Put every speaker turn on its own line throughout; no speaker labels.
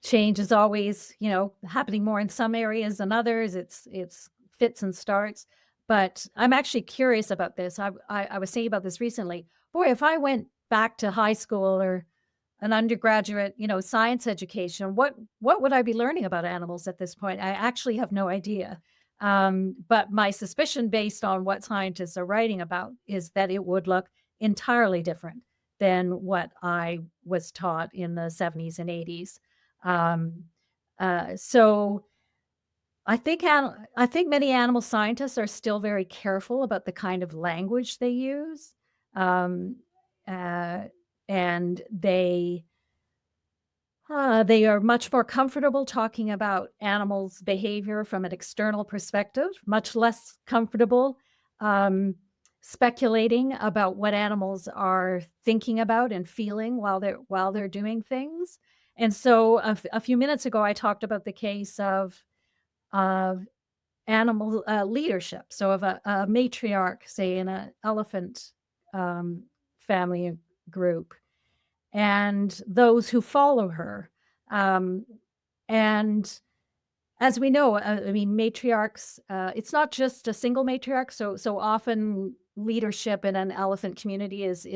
change is always, happening more in some areas than others. It's fits and starts. But I'm actually curious about this. I was thinking about this recently. Boy, if I went back to high school or an undergraduate, science education, what would I be learning about animals at this point? I actually have no idea. But my suspicion, based on what scientists are writing about, is that it would look entirely different than what I was taught in the 70s and 80s. Um, so I think many animal scientists are still very careful about the kind of language they use. Um, uh, and they are much more comfortable talking about animals' behavior from an external perspective, much less comfortable um, speculating about what animals are thinking about and feeling while they're doing things. And so a few minutes ago, I talked about the case of animal leadership. So of a matriarch, say in an elephant um, family group, and those who follow her. Um, and as we know, I mean, matriarchs, it's not just a single matriarch. So often leadership in an elephant community is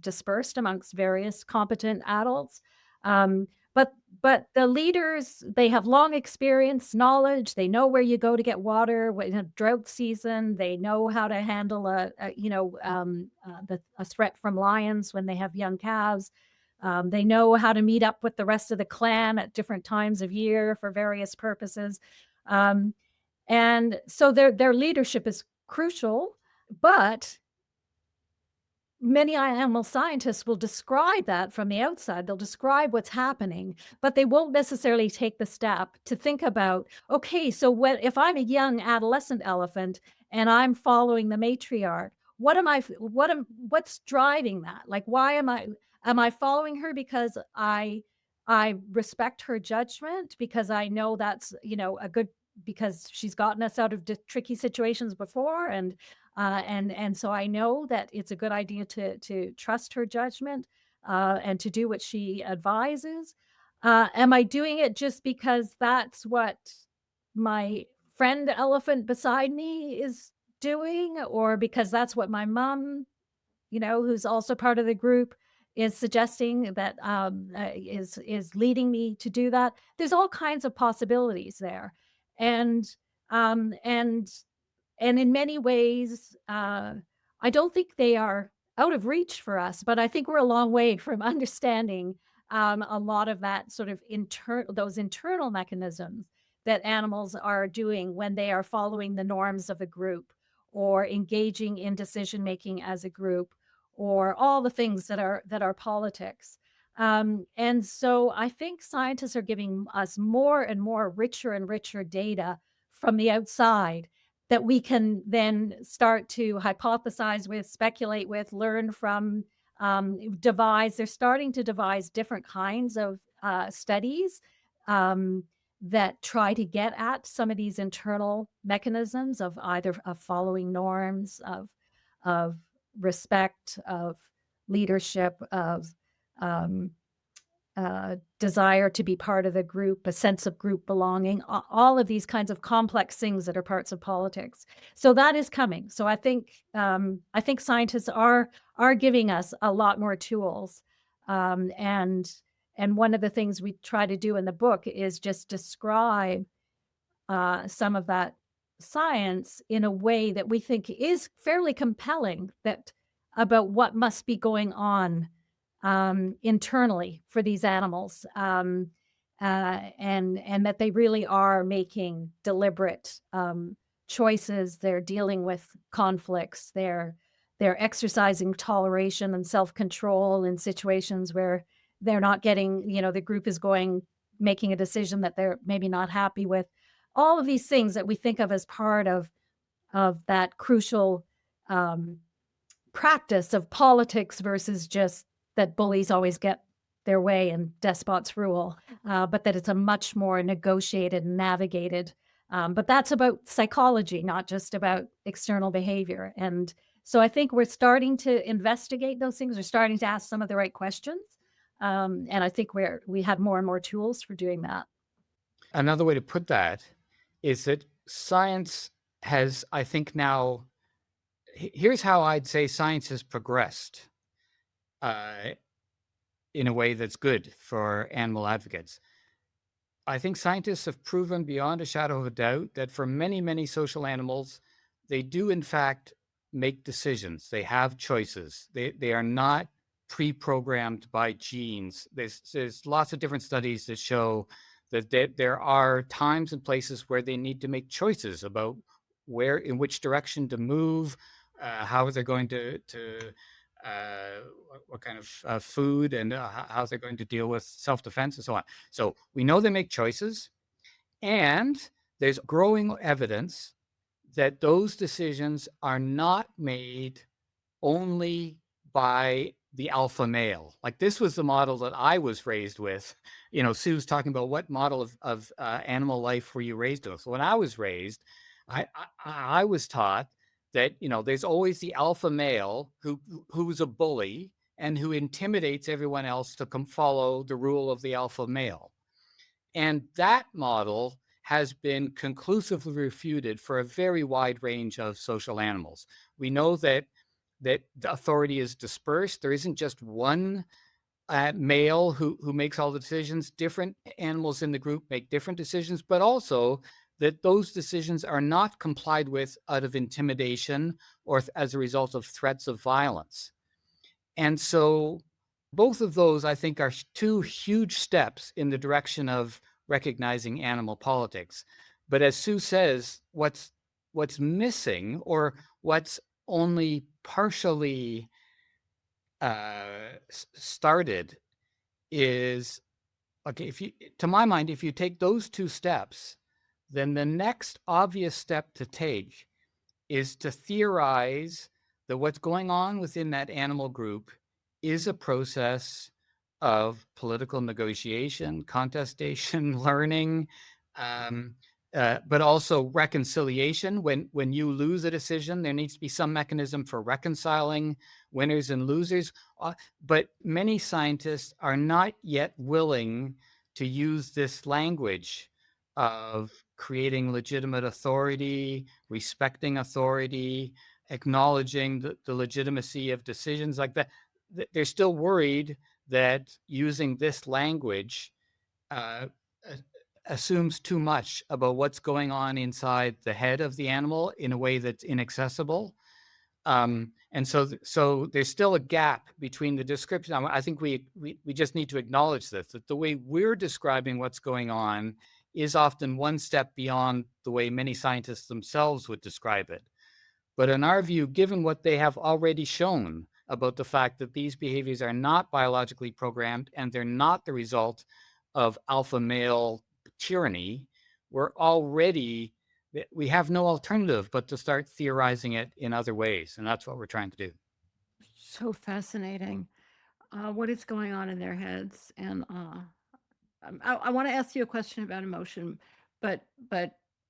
dispersed amongst various competent adults. Um, but but the leaders, they have long experience, knowledge. They know where you go to get water in a drought season. They know how to handle a threat from lions when they have young calves. They know how to meet up with the rest of the clan at different times of year for various purposes. Um, and so their leadership is crucial, but many animal scientists will describe that from the outside. They'll describe what's happening, but they won't necessarily take the step to think about, okay, so if I'm a young adolescent elephant and I'm following the matriarch, what's driving that? Like, why am I following her because I respect her judgment, because I know that's, a good, because she's gotten us out of tricky situations before, and so I know that it's a good idea to trust her judgment, and to do what she advises. Am I doing it just because that's what my friend elephant beside me is doing, or because that's what my mom, who's also part of the group, is suggesting that is leading me to do that? There's all kinds of possibilities there, and um, and and in many ways, I don't think they are out of reach for us, but I think we're a long way from understanding a lot of that sort of those internal mechanisms that animals are doing when they are following the norms of a group, or engaging in decision making as a group, or all the things that are politics. And so I think scientists are giving us more and more richer and richer data from the outside that we can then start to hypothesize with, speculate with, learn from, devise. They're starting to devise different kinds of studies um, that try to get at some of these internal mechanisms of either of following norms, of respect, of leadership, of um, desire to be part of the group, a sense of group belonging, all of these kinds of complex things that are parts of politics. So that is coming. So I think scientists are giving us a lot more tools, and one of the things we try to do in the book is just describe some of that science in a way that we think is fairly compelling, that about what must be going on internally for these animals, and that they really are making deliberate choices. They're dealing with conflicts. They're exercising toleration and self control in situations where they're not getting, the group is making a decision that they're maybe not happy with. All of these things that we think of as part of that crucial um, practice of politics, versus just that bullies always get their way and despots rule, but that it's a much more negotiated and navigated. But that's about psychology, not just about external behavior. And so I think we're starting to investigate those things. We're starting to ask some of the right questions. And I think we have more and more tools for doing that.
Another way to put that is that science has, I think now, here's how I'd say science has progressed uh, in a way that's good for animal advocates. I think scientists have proven beyond a shadow of a doubt that for many, many social animals, they do in fact make decisions. They have choices. They are not pre-programmed by genes. There's lots of different studies that show that there are times and places where they need to make choices about where in which direction to move, how they're going to what kind of food and how they're going to deal with self-defense and so on. So we know they make choices, and there's growing evidence that those decisions are not made only by the alpha male. Like this was the model that I was raised with. Sue's talking about what model of animal life were you raised with? So when I was raised, I was taught that there's always the alpha male who's a bully and who intimidates everyone else to come follow the rule of the alpha male. And that model has been conclusively refuted for a very wide range of social animals. We know that the authority is dispersed. There isn't just one male who makes all the decisions. Different animals in the group make different decisions, but also that those decisions are not complied with out of intimidation or as a result of threats of violence. And so both of those, I think, are two huge steps in the direction of recognizing animal politics. But as Sue says, what's missing or what's only partially started is, okay, to my mind, if you take those two steps, then the next obvious step to take is to theorize that what's going on within that animal group is a process of political negotiation, contestation, learning, um, but also reconciliation. When you lose a decision, there needs to be some mechanism for reconciling winners and losers. But many scientists are not yet willing to use this language of creating legitimate authority, respecting authority, acknowledging the legitimacy of decisions like that. They're still worried that using this language uh, assumes too much about what's going on inside the head of the animal in a way that's inaccessible. And so there's still a gap between the description. I think we just need to acknowledge this, that the way we're describing what's going on is often one step beyond the way many scientists themselves would describe it. But in our view, given what they have already shown about the fact that these behaviors are not biologically programmed and they're not the result of alpha male tyranny, we have no alternative but to start theorizing it in other ways. And that's what we're trying to do.
So fascinating, what is going on in their heads. And I want to ask you a question about emotion, but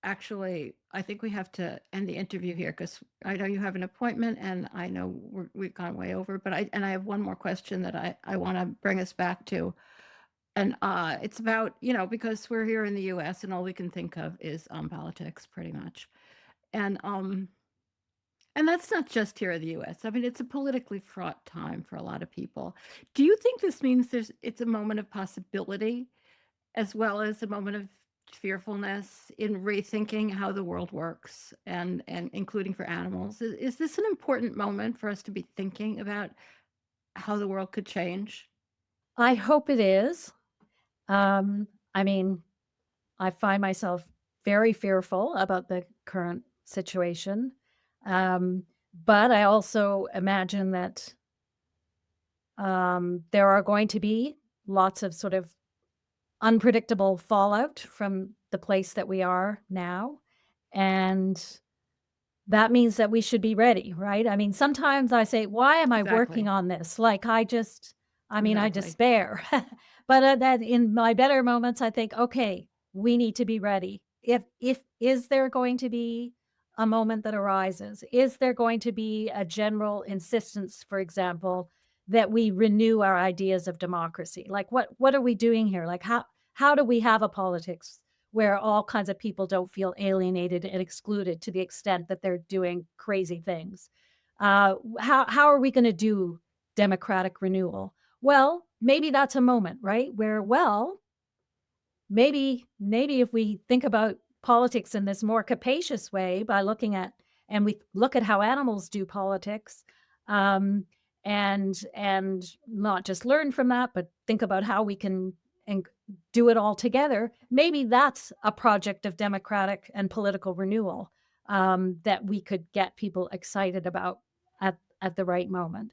actually, I think we have to end the interview here because I know you have an appointment, and I know we've gone way over. But I have one more question that I want to bring us back to, and it's about because we're here in the U.S. and all we can think of is politics, pretty much, and um. And that's not just here in the US. I mean, it's a politically fraught time for a lot of people. Do you think this means it's a moment of possibility as well as a moment of fearfulness in rethinking how the world works and including for animals? Is this an important moment for us to be thinking about how the world could change?
I hope it is. I mean, I find myself very fearful about the current situation. Um, but I also imagine that there are going to be lots of sort of unpredictable fallout from the place that we are now. And that means that we should be ready, right? I mean, sometimes I say, why am I working
Exactly.
on this? Like, I
Exactly.
despair. But that in my better moments, I think, okay, we need to be ready. If is there going to be a moment that arises? Is there going to be a general insistence, for example, that we renew our ideas of democracy. Like, what are we doing here? Like, how do we have a politics where all kinds of people don't feel alienated and excluded to the extent that they're doing crazy things? How are we going to do democratic renewal? Well, maybe that's a moment, right? Where, well, maybe if we think about politics in this more capacious way by looking at, and we look at how animals do politics, um, and not just learn from that, but think about how we can and do it all together. Maybe that's a project of democratic and political renewal, that we could get people excited about at the right moment.